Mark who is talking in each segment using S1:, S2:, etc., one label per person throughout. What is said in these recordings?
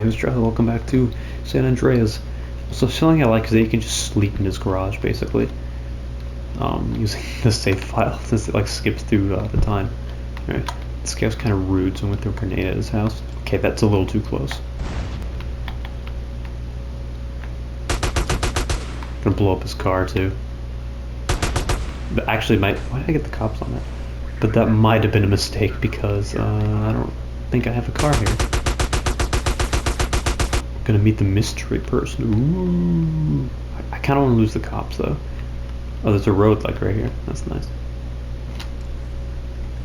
S1: Hey, Charlie, welcome back to San Andreas. So something I like is that you can just sleep in his garage, basically, using the save file since it like skips through the time. Alright, this guy was kind of rude, so I went through a grenade at his house. Okay, that's a little too close. Gonna blow up his car too. But actually, why did I get the cops on that? But that might have been a mistake because I don't think I have a car here. Gonna meet the mystery person. Ooh. I kind of want to lose the cops though. Oh, there's a road like right here. That's nice.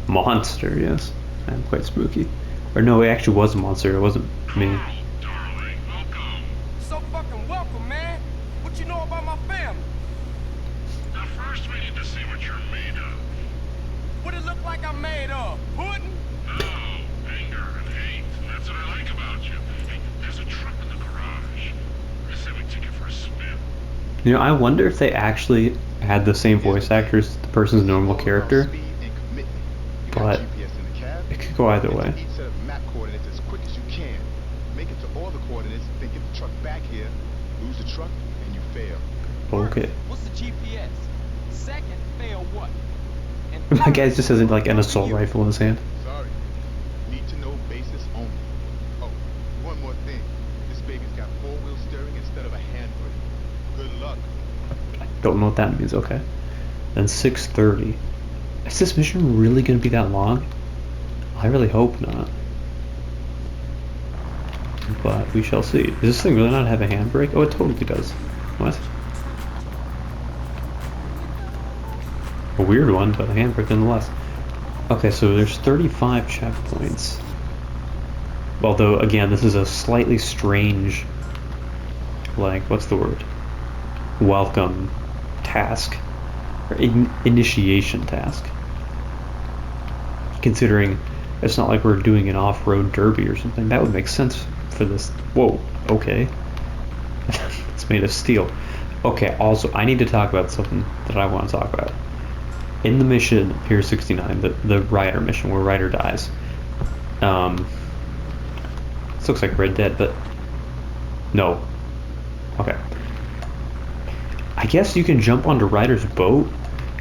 S1: Monster, yes. I'm quite spooky. Or no, it actually was a monster. It wasn't me.
S2: Oh, darling, welcome.
S3: So fucking welcome, man. What you know about my family?
S2: Now first we need to see what you're made of.
S3: What it look like I'm made of? Pudding?
S2: No, anger and hate. That's what I like about you. Hey, there's a truck in the garage. I say we take it for a spin.
S1: You know, I wonder if they actually had the same voice actors as the person's normal character. But it could go either way.
S4: Each set of map coordinates as quick as you can. Make it to all the coordinates, then get the truck back here. Lose the truck, and you fail.
S1: Okay.
S3: What's the GPS? Second, fail what?
S1: My guy just has like an assault rifle in his hand.
S4: Sorry. Need to know basis only. Oh, one more thing. This baby's got four-wheel steering instead of a handbrake. Good luck.
S1: I don't know what that means. Okay. Then 6:30. Is this mission really going to be that long? I really hope not. But we shall see. Does this thing really not have a handbrake? Oh, it totally does. What? A weird one, but a handbrake nonetheless. Okay, so there's 35 checkpoints. Although, again, this is a slightly strange, like, what's the word? Welcome task. Or initiation task. Considering it's not like we're doing an off-road derby or something. That would make sense for this. Whoa, okay. It's made of steel. Okay, also, I need to talk about something that I want to talk about. In the mission, Pier 69, the Ryder mission, where Ryder dies. This looks like Red Dead, but... No. Okay. I guess you can jump onto Ryder's boat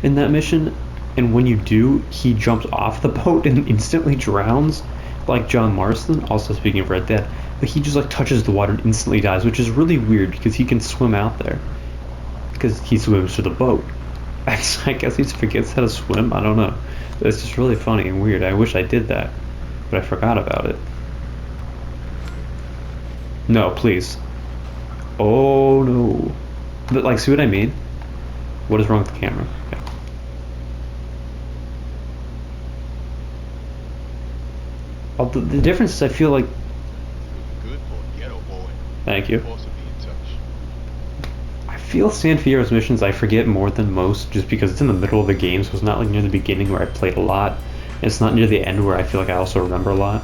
S1: in that mission, and when you do, he jumps off the boat and instantly drowns, like John Marston, also speaking of Red Dead, but he just like touches the water and instantly dies, which is really weird because he can swim out there. Because he swims to the boat. I guess he forgets how to swim, I don't know. It's just really funny and weird. I wish I did that, but I forgot about it. No, please. Oh no. But like, see what I mean? What is wrong with the camera? Okay. Well, the difference is I feel like...
S4: Good for a ghetto boy.
S1: Thank you.
S4: Also be in touch.
S1: I feel San Fierro's missions I forget more than most just because it's in the middle of the game, so it's not like near the beginning where I played a lot. And it's not near the end where I feel like I also remember a lot.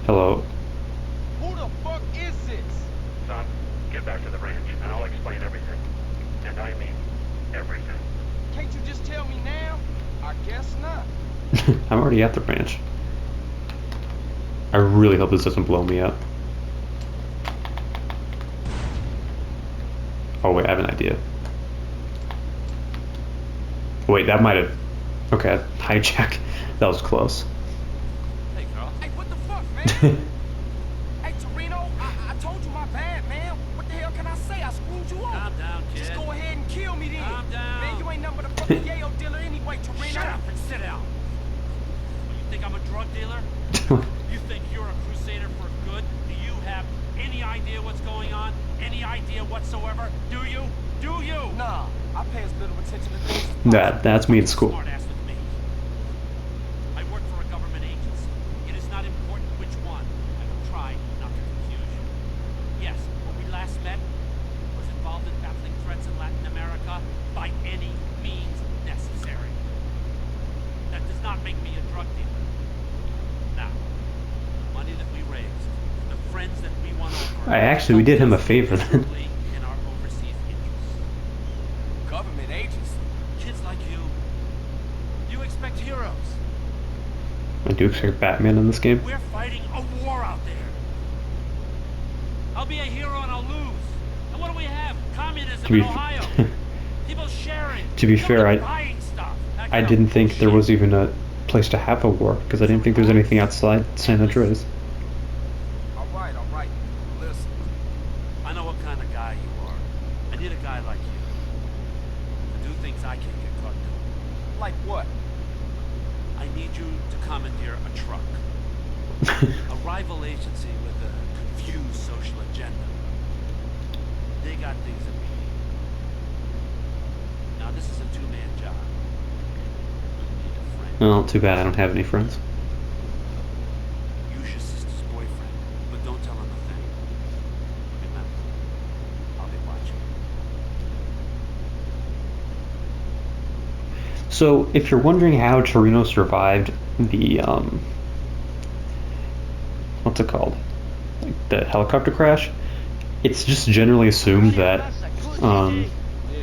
S1: Hello.
S3: Who the fuck is this?
S2: Son, get back to the ranch and I'll explain everything. And I mean everything.
S3: Can't you just tell me now? I guess not.
S1: I'm already at the ranch. I really hope this doesn't blow me up. Oh wait, I have an idea. Wait, that might have... Okay, hijack. That was close.
S3: Hey, girl. Hey, what the fuck, man? Hey, Torino, I told you my bad, man. What the hell can I say? I screwed you up.
S5: Calm down, kid.
S3: Just go ahead and kill me then.
S5: Calm down.
S3: Man, you ain't nothing but a fucking yayo dealer anyway, Torino.
S5: Shut up and sit down. You think I'm a drug dealer? You think you're a crusader for good? Do you have any idea what's going on? Any idea whatsoever? Do you? Do you?
S3: Nah, I pay as little attention to things as possible.
S1: That's me in school.
S5: Smart ass with me. I work for a government agency. It is not important which one. I will try not to confuse you. Yes, when we last met, I was involved in battling threats in Latin America by any means necessary. That does not make me a drug dealer. Now, the money that we raised, the friends that we won over...
S1: We did him a favor then.
S5: ...in our overseas interests.
S3: Government agency.
S5: Kids like you expect heroes.
S1: I do expect Batman in this game.
S5: We're fighting a war out there. I'll be a hero and I'll lose. And what do we have? Communism
S1: To
S5: in
S1: be
S5: Ohio. People sharing.
S1: to be fair,
S5: Nobody buying stuff. That
S1: I
S5: kind of
S1: didn't think there
S5: bullshit.
S1: was even a place to have a war because I didn't think there was anything outside San Andreas.
S3: All right, listen.
S5: I know what kind of guy you are. I need a guy like you to do things I can't get caught doing.
S3: Like what?
S5: I need you to commandeer a truck. A rival agency with a confused social agenda. They got things that we need. Now this is a two-man job. You need a friend.
S1: Well, too bad I don't have any friends.
S5: Use your sister's boyfriend, but don't tell him a thing. Remember, I'll be watching.
S1: So, if you're wondering how Torino survived the, what's it called? Like the helicopter crash, it's just generally assumed that,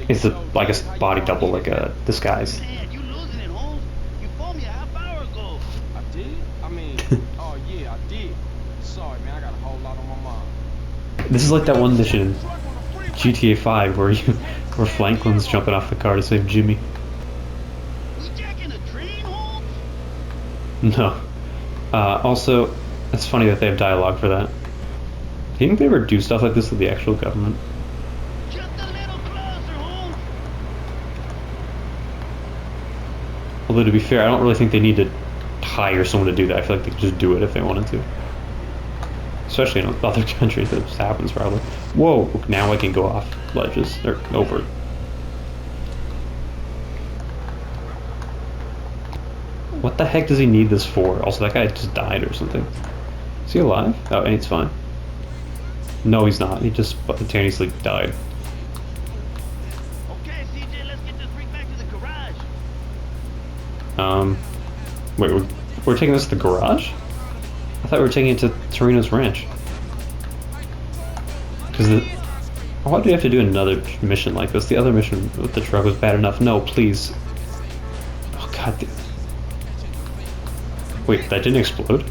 S1: it's like a body double, like a disguise.
S6: Man, you losing it, Holmes. You phoned me a half hour ago.
S7: I did? I mean, oh yeah, I did. Sorry, man, I got a whole lot on my mind.
S1: This is like that one mission in GTA 5 where Franklin's jumping off the car to save Jimmy.
S6: We jacking a train, Holmes?
S1: No. Also, it's funny that they have dialogue for that. Do you think they ever do stuff like this with the actual government?
S6: Just a little closer, Holmes.
S1: Although to be fair, I don't really think they need to hire someone to do that. I feel like they could just do it if they wanted to. Especially in other countries, that just happens probably. Whoa, now I can go off ledges. They're over. What the heck does he need this for? Also, that guy just died or something. Is he alive? Oh, and he's fine. No, he's not. He just spontaneously died.
S6: Okay, CJ, let's get this freak back to the garage.
S1: Wait, we're taking this to the garage? I thought we were taking it to Torino's ranch. Because why do we have to do another mission like this? The other mission with the truck was bad enough. No, please. Oh god. Wait, that didn't explode?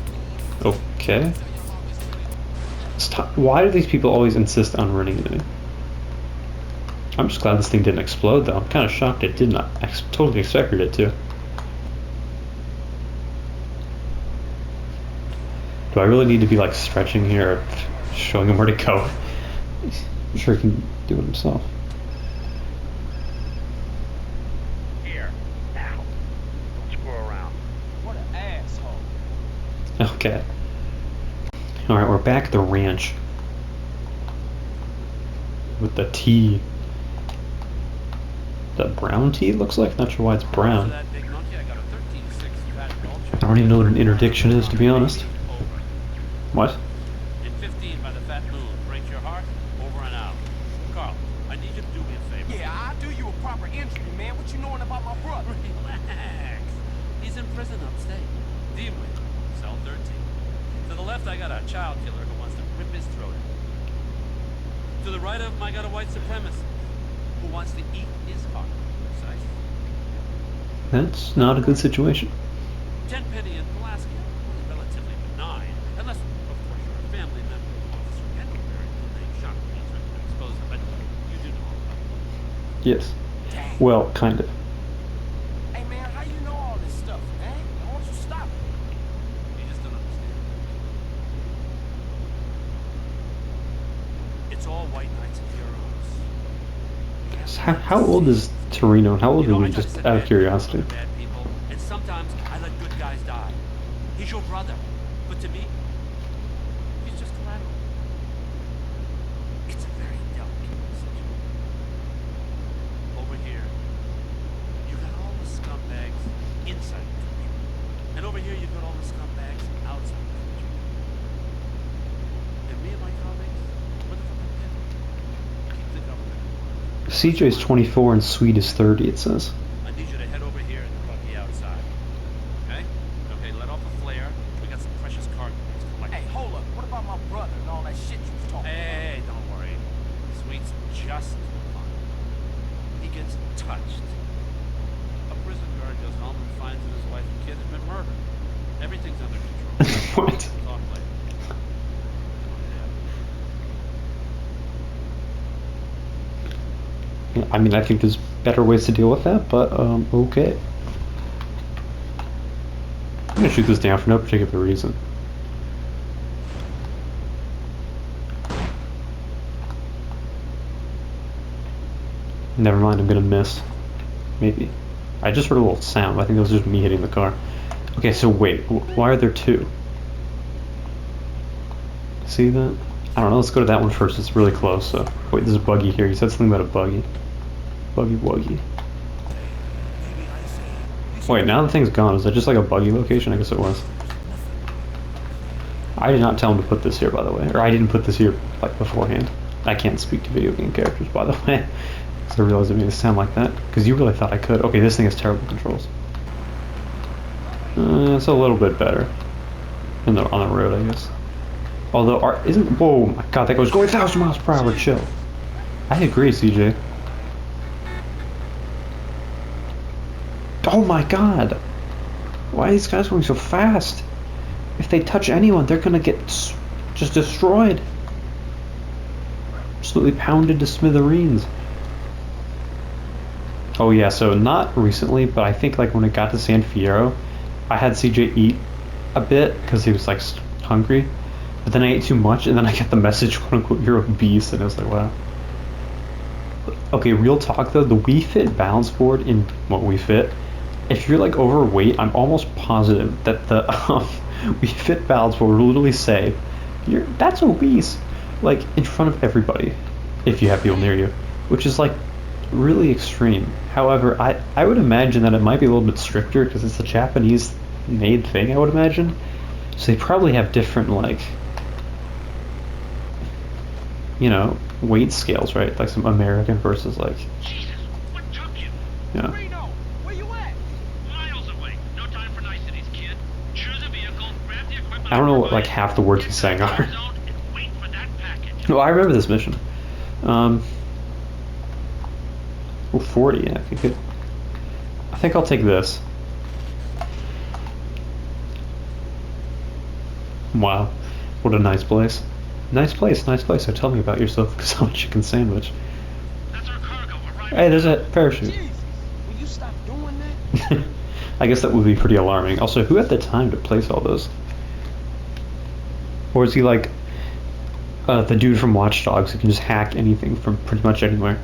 S1: Okay. Stop. Why do these people always insist on running into me? I'm just glad this thing didn't explode though. I'm kind of shocked it did not. I totally expected it to. Do I really need to be like stretching here or showing him where to go? I'm sure he can do it himself.
S5: Here, now. Don't screw around.
S7: What an asshole.
S1: Okay. Alright, we're back at the ranch. With the tea. The brown tea, it looks like? Not sure why it's brown.
S5: That big monkey, I got a 13.6 fat vulture.
S1: I don't even know what an interdiction is, to be honest.
S5: Over.
S1: What?
S5: In 15 by the fat moon. Breaks your heart. Over and out. Carl, I need you to do me a favor.
S3: Yeah, I'll do you a proper injury, man. What you knowing about my brother?
S5: Relax. He's in prison upstate. D-Wing, cell 13. To the left, I got a child killer who wants to rip his throat out. To the right of him, I got a white supremacist who wants to eat his heart. Precisely.
S1: That's not a good situation.
S5: Tenpenny and Pulaski are relatively benign, unless, of course, you're a family member of Officer Kendallberry, whom they shot cancer and exposed him, but you do know all about it.
S1: Yes.
S3: Dang.
S1: Well, kind of.
S3: Hey, man, how you know all this stuff, man? Why don't you stop it?
S5: You just don't understand. It's all white knights and heroes.
S1: How old is Torino? How old
S5: You know,
S1: are
S5: I
S1: we,
S5: try to
S1: just
S5: set
S1: out of
S5: bad
S1: curiosity?
S5: people up with bad people, and sometimes I let good guys die. He's your brother, but to me, he's just collateral. It's a very delicate decision. Over here, you got all the scumbags inside the country, and over here you've got all the scumbags outside the country. And me and my colleagues, we're the fucking devil. Keep the government.
S1: CJ's 24 and Sweet is 30, it says.
S5: I need you to head over here and buggy outside. Okay? Okay, let off a flare. We got some precious cargo to collect.
S3: Hey, hold up. What about my brother and all that shit you was talking
S5: Hey, don't worry. Sweet's just fine. He gets touched. A prison guard goes home and finds that his wife and kid have been murdered. Everything's under control.
S1: What?
S5: Talk later. Come on, Dad.
S1: I mean, I think there's better ways to deal with that, but okay. I'm gonna shoot this down for no particular reason. Never mind, I'm gonna miss. Maybe. I just heard a little sound. I think that was just me hitting the car. Okay, so wait, why are there two? See that? I don't know, let's go to that one first. It's really close, so. Wait, there's a buggy here. You said something about a buggy. Buggy wuggy. Wait, now the thing's gone. Is that just like a buggy location? I guess it was. I did not tell him to put this here, by the way. Or I didn't put this here, like, beforehand. I can't speak to video game characters, by the way. So I realized it made it sound like that. Because you really thought I could. Okay, this thing has terrible controls. It's a little bit better. On the road, I guess. Although, whoa, my god, that goes going 1,000 miles per hour, chill. I agree, CJ. Oh my god. Why are these guys going so fast? If they touch anyone, they're gonna get just destroyed. Absolutely pounded to smithereens. Oh yeah, so not recently, but I think like when it got to San Fierro, I had CJ eat a bit because he was like hungry. But then I ate too much, and then I got the message, quote unquote, you're obese, and I was like, wow. Okay, real talk though, the Wii Fit balance board in Wii Fit, if you're like overweight, I'm almost positive that the Wii Fit balance board will literally say, that's obese, like in front of everybody, if you have people near you, which is like really extreme. However, I would imagine that it might be a little bit stricter because it's a Japanese made thing, I would imagine. So they probably have different like, you know, weight scales, right? Like some American versus like,
S2: Jesus, what took you?
S1: yeah.
S3: Reno, where you at?
S2: Miles away. No time for niceties, kid. Choose a vehicle, grab the equipment.
S1: I don't know what like half the words he's saying are.
S2: Zone and wait for that package.
S1: Well, I remember this mission. Oh, 40, yeah, okay, good. I think I'll take this. Wow, what a nice place. Nice place, nice place. So tell me about yourself, because I'm a chicken sandwich.
S2: That's our cargo. Arriving.
S1: Hey, there's a parachute.
S7: Jesus, will you stop doing that?
S1: I guess that would be pretty alarming. Also, who had the time to place all those? Or is he like the dude from Watch Dogs who can just hack anything from pretty much anywhere?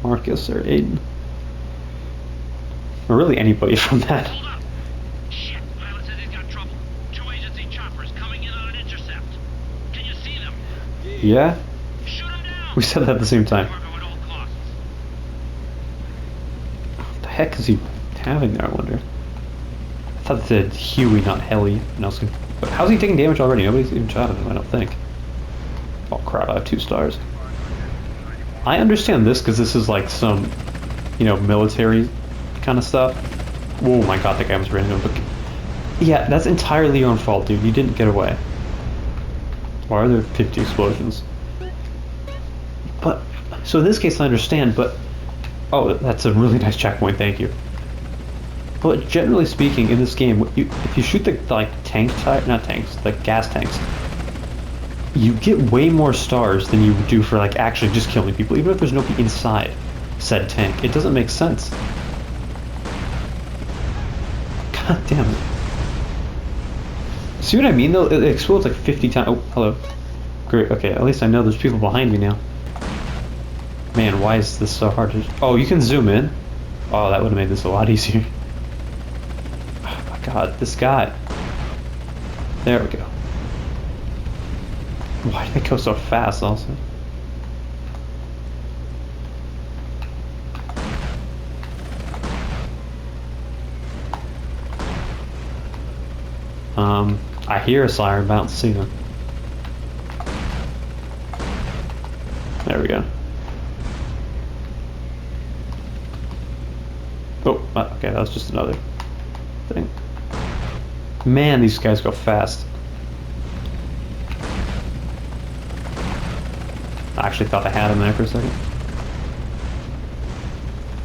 S1: Marcus or Aiden? Or really anybody from that.
S2: Hold up. Shit, pilot says he's got trouble. 2 agency choppers coming in on an intercept. Can you see them?
S1: Yeah?
S2: Shoot them down.
S1: We said that at the same time.
S2: Cargo at all costs.
S1: What the heck is he having there, I wonder? I thought it said Huey, not Helly. And I was gonna, but how's he taking damage already? Nobody's even shot at him, I don't think. Oh crap, I have 2 stars. I understand this because this is like some, you know, military kind of stuff. Whoa, my god, that guy was random. But yeah, that's entirely your own fault, dude. You didn't get away. Why are there 50 explosions? But, so in this case I understand, but, oh, that's a really nice checkpoint, thank you. But generally speaking, in this game, if you shoot the, like, tank type, not tanks, like gas tanks, you get way more stars than you do for, like, actually just killing people, even if there's nobody inside said tank. It doesn't make sense. God damn it. See what I mean, though? It explodes like 50 times. Oh, hello. Great, okay, at least I know there's people behind me now. Man, why is this so hard to... Oh, you can zoom in? Oh, that would have made this a lot easier. Oh my god, this guy. There we go. Why did they go so fast, also? I hear a siren, but I don't see them. There we go. Oh, okay, that was just another thing. Man, these guys go fast. I actually thought I had him there for a second.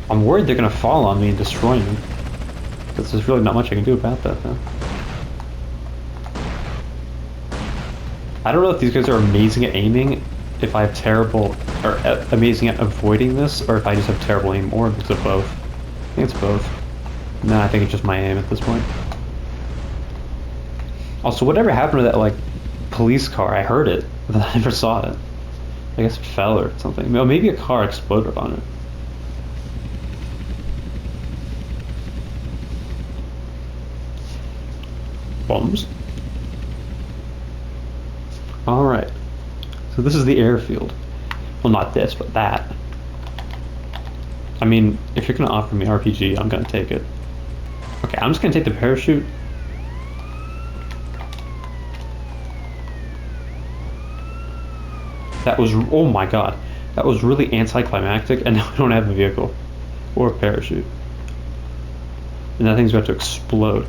S1: I'm worried they're gonna fall on me and destroy me. Because there's really not much I can do about that, though. I don't know if these guys are amazing at aiming if I have terrible or amazing at avoiding this, or if I just have terrible aim, or a mix of both. I think it's both. Nah, I think it's just my aim at this point. Also, whatever happened to that, like, police car? I heard it, but I never saw it. I guess it fell or something. No, maybe a car exploded on it. Bombs. Alright. So this is the airfield. Well, not this, but that. I mean, if you're gonna offer me RPG, I'm gonna take it. Okay, I'm just gonna take the parachute. That was, oh my god, that was really anticlimactic, and now I don't have a vehicle or a parachute. And that thing's about to explode.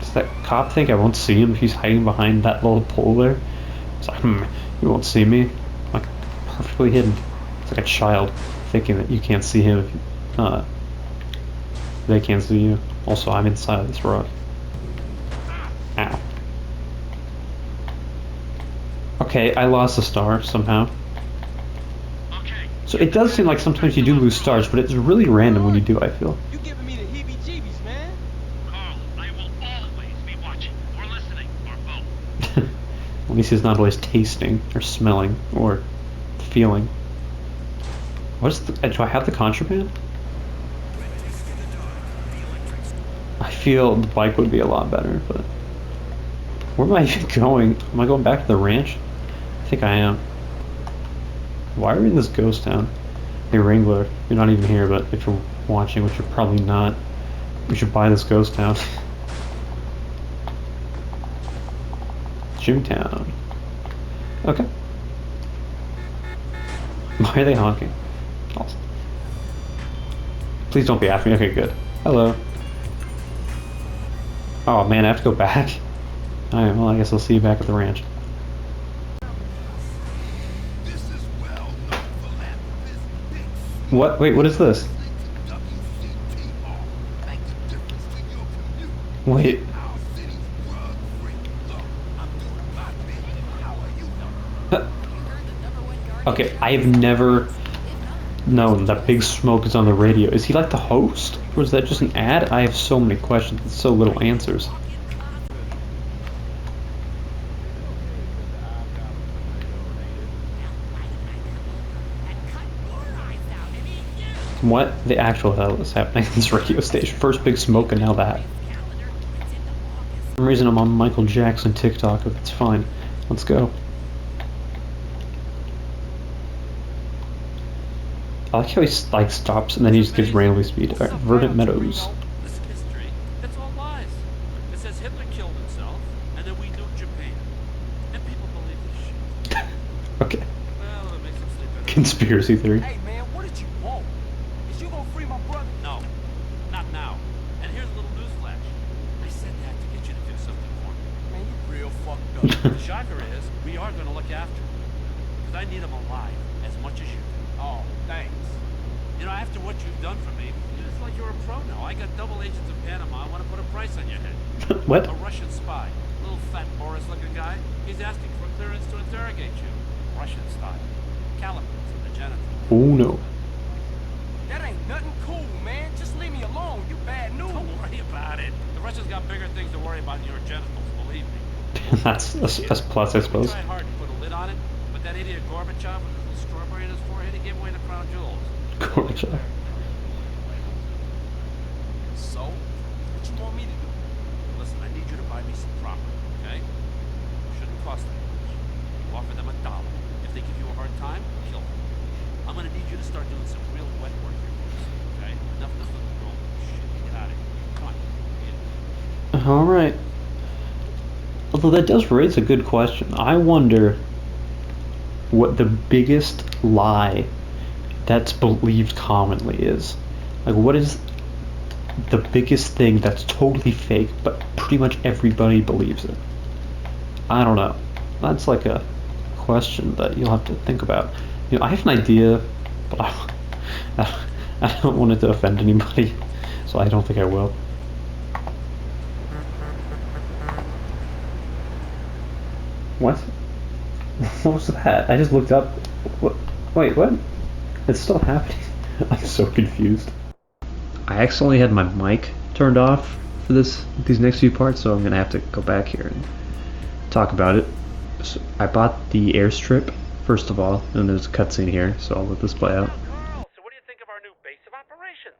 S1: Does that cop think I won't see him if he's hiding behind that little pole there? It's like, you won't see me. I'm like, perfectly hidden. It's like a child thinking that you can't see him if they can't see you. Also, I'm inside of this rock. Ow. Okay, I lost a star somehow.
S2: Okay.
S1: So it does seem like sometimes you do lose stars, but it's really random when you do, I feel.
S7: You giving me the heebie-jeebies, man.
S2: Carl, I will always be watching, or listening, or both.
S1: At least he's not always tasting, or smelling, or feeling. What's the, do I have the contraband? I feel the bike would be a lot better, but... Where am I even going? Am I going back to the ranch? I think I am. Why are we in this ghost town? Hey Wrangler, you're not even here, but if you're watching, which you're probably not, we should buy this ghost town. Jimtown. Okay. Why are they honking? Awesome. Please don't be after me. Okay, good. Hello. Oh man, I have to go back. Alright, well I guess I'll see you back at the ranch. What? Wait, what is this? Wait. Okay, I have never known that Big Smoke is on the radio. Is he like the host? Or is that just an ad? I have so many questions and so little answers. What the actual hell is happening at this radio station? First Big Smoke and now that. For some reason I'm on Michael Jackson TikTok, but it's fine. Let's go. I like how he like stops and then he just gives randomly speed. Alright, Verdant Meadows.
S5: This is history. It's all lies. It says Hitler killed himself, and then we nuked Japan. And people believe this shit.
S1: Okay.
S5: Well, it makes them sleep better.
S1: Conspiracy theory.
S3: Hey man, what did you want? Is you gonna free my brother?
S5: No, not now. And here's a little newsflash. I said that to get you to do something for me.
S3: Man, you real fucked up.
S5: The shocker is, we are going to look after him. Because I need him alive as much as you do.
S3: Oh, thanks.
S5: You know, after what you've done for me, it's like you're a pro now. I got double agents in Panama. I want to put a price on your head.
S1: What?
S5: A Russian spy. Little fat Boris-looking guy. He's asking for clearance to interrogate you. Russian style. Calipers in the genitals.
S1: Oh no.
S3: That ain't nothing cool, man. Just leave me alone. You bad news.
S5: Don't worry about it. The Russians got bigger things to worry about than your genitals, believe me.
S1: that's plus, I
S5: We
S1: suppose.
S5: tried hard to put a lid on it, but that idiot Gorbachev with his little strawberry in his forehead, he gave away the crown jewels.
S1: Gorbachev.
S3: So, what you want me to do?
S5: Listen, I need you to buy me some property, okay? Shouldn't cost that much. You offer them $1. If they give you a hard time, kill them. I'm gonna need you to start doing some real wet work here for us, okay? Enough of this little girl shit. Get out of here. Come on. Get
S1: Alright. Although that does raise a good question. I wonder what the biggest lie that's believed commonly is. Like, what is the biggest thing that's totally fake, but pretty much everybody believes it? I don't know. That's like a question that you'll have to think about. You know, I have an idea, but I don't want it to offend anybody, so I don't think I will. What? What was that? I just looked up. What? Wait, what? It's still happening. I'm so confused. I accidentally had my mic turned off for these next few parts, so I'm gonna have to go back here and talk about it. So I bought the airstrip first of all, and there's a cutscene here, so I'll let this play out.
S5: Carl, so what do you think of our new base of operations?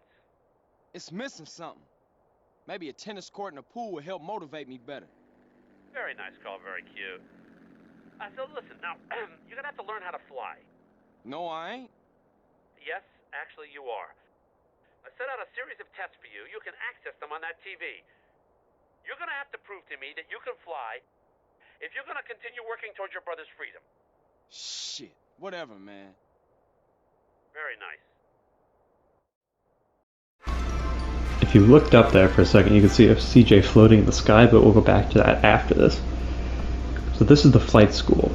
S7: It's missing something. Maybe a tennis court and a pool would help motivate me better.
S5: Very nice, Carl. Very cute. So listen, now, you're gonna have to learn how to fly.
S7: No, I ain't.
S5: Yes, actually you are. I set out a series of tests for you. You can access them on that TV. You're gonna have to prove to me that you can fly if you're gonna continue working towards your brother's freedom.
S7: Shit. Whatever, man.
S5: Very nice.
S1: If you looked up there for a second, you can see a CJ floating in the sky, but we'll go back to that after this. So this is the flight school,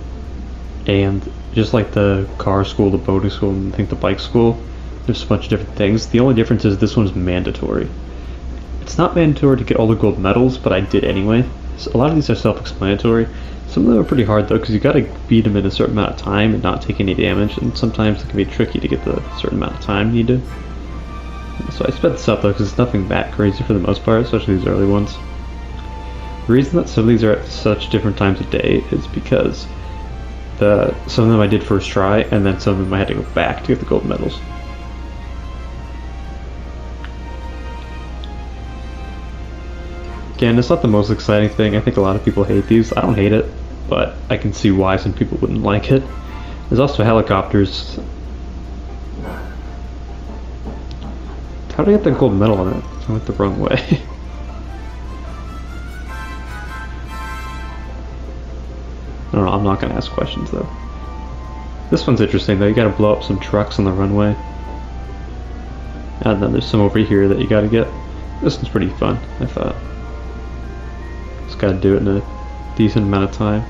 S1: and just like the car school, the boating school, and I think the bike school, there's a bunch of different things. The only difference is this one's mandatory. It's not mandatory to get all the gold medals, but I did anyway. So a lot of these are self-explanatory. Some of them are pretty hard though, because you gotta beat them in a certain amount of time and not take any damage, and sometimes it can be tricky to get the certain amount of time needed. So I sped this up though, because it's nothing that crazy for the most part, especially these early ones. The reason that some of these are at such different times of day is because some of them I did first try, and then some of them I had to go back to get the gold medals. Again, it's not the most exciting thing. I think a lot of people hate these. I don't hate it, but I can see why some people wouldn't like it. There's also helicopters. How did I get the gold medal on it? I went the wrong way. I don't know, I'm not going to ask questions though. This one's interesting though, you gotta blow up some trucks on the runway. And then there's some over here that you gotta get. This one's pretty fun, I thought. Just gotta do it in a decent amount of time.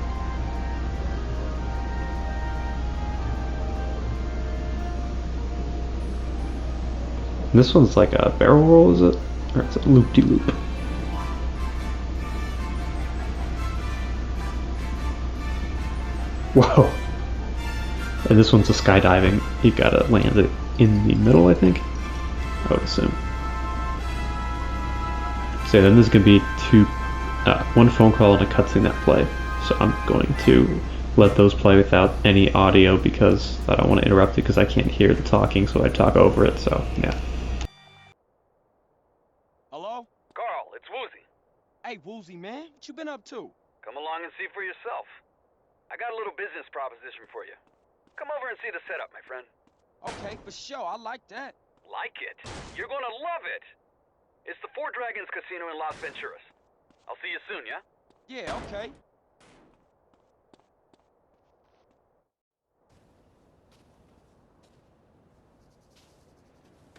S1: And this one's like a barrel roll, is it? Or it's a loop-de-loop. Whoa! And this one's a skydiving. You gotta land it in the middle, I think? I would assume. So then there's gonna be one phone call and a cutscene that play. So I'm going to let those play without any audio because I don't want to interrupt it because I can't hear the talking, so I talk over it, so yeah.
S7: Hello?
S3: Carl, it's Woozy.
S7: Hey, Woozy, man. What you been up to?
S3: Come along and see for yourself. I got a little business proposition for you. Come over and see the setup, my friend.
S7: Okay, for sure. I like that.
S3: Like it? You're gonna love it. It's the Four Dragons Casino in Las Venturas. I'll see you soon, yeah?
S7: Yeah, okay.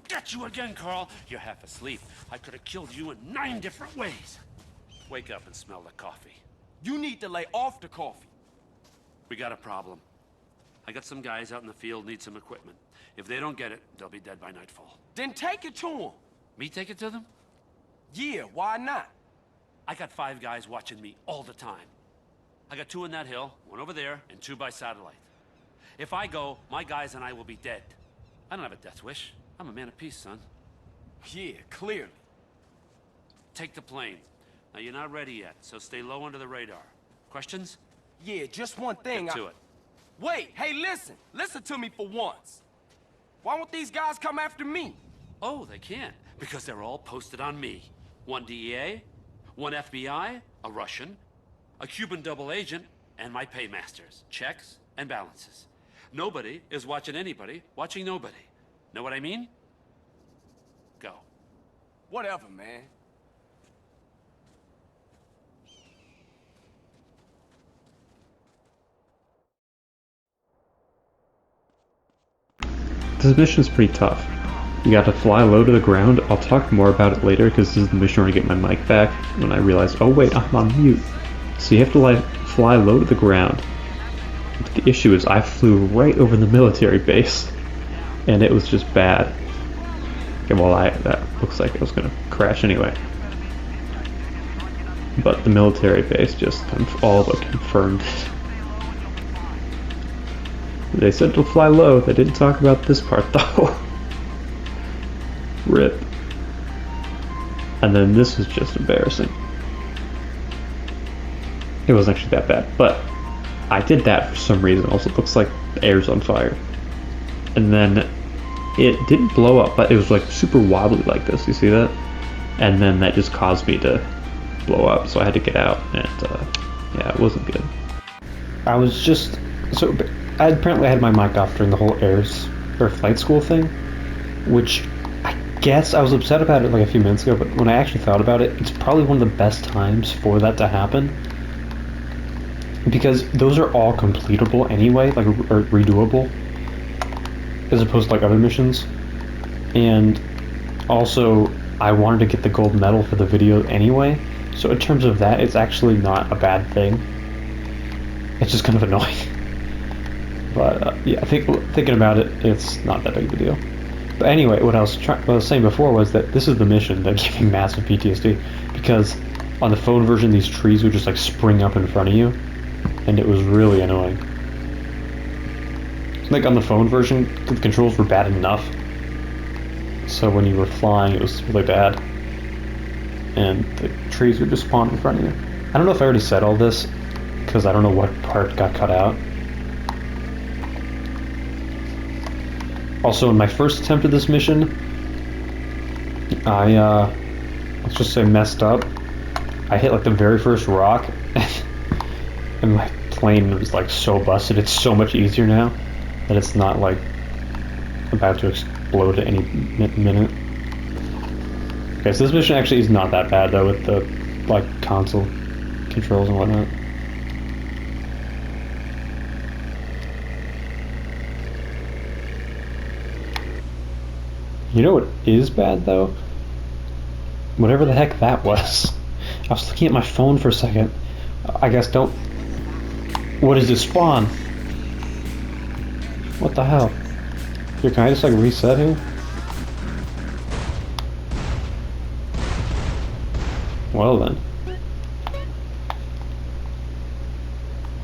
S5: Got you again, Carl. You're half asleep. I could have killed you in 9 different ways. Wake up and smell the coffee.
S7: You need to lay off the coffee.
S5: We got a problem. I got some guys out in the field need some equipment. If they don't get it, they'll be dead by nightfall.
S7: Then take it to them.
S5: Me take it to them?
S7: Yeah, why not?
S5: I got 5 guys watching me all the time. I got 2 in that hill, 1 over there, and 2 by satellite. If I go, my guys and I will be dead. I don't have a death wish. I'm a man of peace, son.
S7: Yeah, clearly.
S5: Take the plane. Now, you're not ready yet, so stay low under the radar. Questions?
S7: Yeah, just one thing.
S5: Get to it.
S7: Wait, hey, listen. Listen to me for once. Why won't these guys come after me?
S5: Oh, they can't, because they're all posted on me. 1 DEA, 1 FBI, a Russian, a Cuban double agent, and my paymasters. Checks and balances. Nobody is watching anybody, watching nobody. Know what I mean? Go.
S7: Whatever, man.
S1: This mission's pretty tough. You gotta fly low to the ground. I'll talk more about it later because this is the mission where I get my mic back when I realize, oh wait, I'm on mute. So you have to fly low to the ground. The issue is I flew right over the military base and it was just bad. Okay, well that looks like it was gonna crash anyway. But the military base just all but confirmed. They said to fly low. They didn't talk about this part though. Rip. And then this was just embarrassing. It wasn't actually that bad, but I did that for some reason. Also, it looks like the air's on fire. And then it didn't blow up, but it was like super wobbly like this. You see that? And then that just caused me to blow up, so I had to get out. And yeah, it wasn't good. I was just so I apparently had my mic off during the whole flight school thing, which I guess I was upset about it like a few minutes ago. But when I actually thought about it, it's probably one of the best times for that to happen. Because those are all completable anyway, like or redoable, as opposed to like other missions. And also, I wanted to get the gold medal for the video anyway, so in terms of that, it's actually not a bad thing. It's just kind of annoying. But yeah, thinking about it, it's not that big of a deal. But anyway, what I was saying before was that this is the mission that gave me massive PTSD, because on the phone version, these trees would just like spring up in front of you. And it was really annoying. Like on the phone version, the controls were bad enough. So when you were flying, it was really bad. And the trees would just spawn in front of you. I don't know if I already said all this, because I don't know what part got cut out. Also, in my first attempt at this mission, I, let's just say messed up. I hit like the very first rock. And my plane was like so busted. It's so much easier now that it's not like about to explode at any minute. Okay, so this mission actually is not that bad though, with the like console controls and whatnot. You know what is bad though? Whatever the heck that was. I was looking at my phone for a second. I guess don't. What is this spawn? What the hell? Here, can I just like reset here? Well then.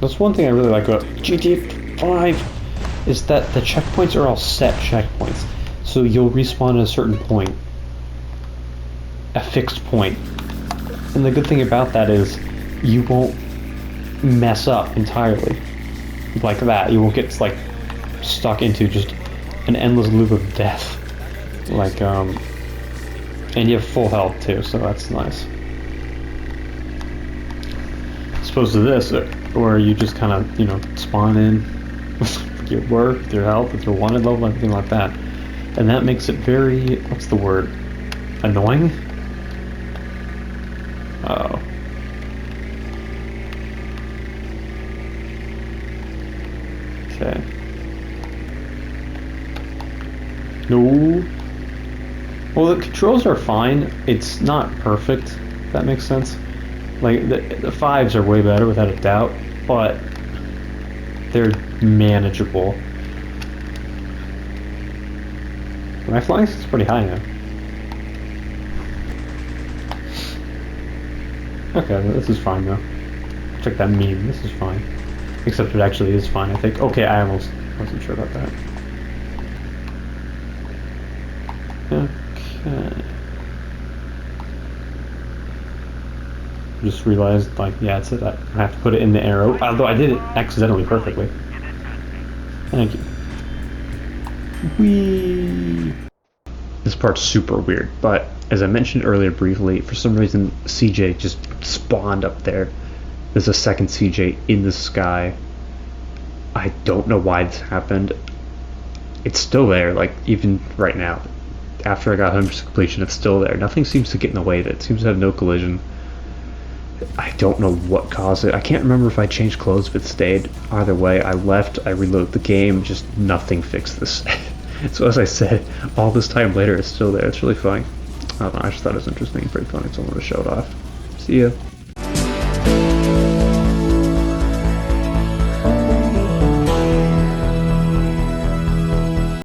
S1: That's one thing I really like about GTA 5 is that the checkpoints are all set checkpoints. So you'll respawn at a certain point. A fixed point. And the good thing about that is you won't mess up entirely like that. You won't get like stuck into just an endless loop of death, like and you have full health too, so that's nice, as opposed to this where you just kind of, you know, spawn in with your work, with your health, with your wanted level, everything like that, and that makes it very, what's the word, annoying. Oh. Okay. No. Well, the controls are fine. It's not perfect, if that makes sense. Like, the fives are way better, without a doubt, but they're manageable. My flying is pretty high now. Okay, this is fine though. Check that meme, this is fine. Except it actually is fine, I think. Okay, I almost wasn't sure about that. Okay. Just realized, like, yeah, that's it. I have to put it in the arrow. Although I did it accidentally perfectly. Thank you. Whee! This part's super weird, but as I mentioned earlier briefly, for some reason CJ just spawned up there. There's a second CJ in the sky. I don't know why this happened. It's still there, like even right now. After I got 100% completion, it's still there. Nothing seems to get in the way of it. It seems to have no collision. I don't know what caused it. I can't remember if I changed clothes, if it stayed. Either way, I left, I reloaded the game, just nothing fixed this. So as I said, all this time later, it's still there. It's really funny. I don't know, I just thought it was interesting and pretty funny, so I wanted to show it off. See ya.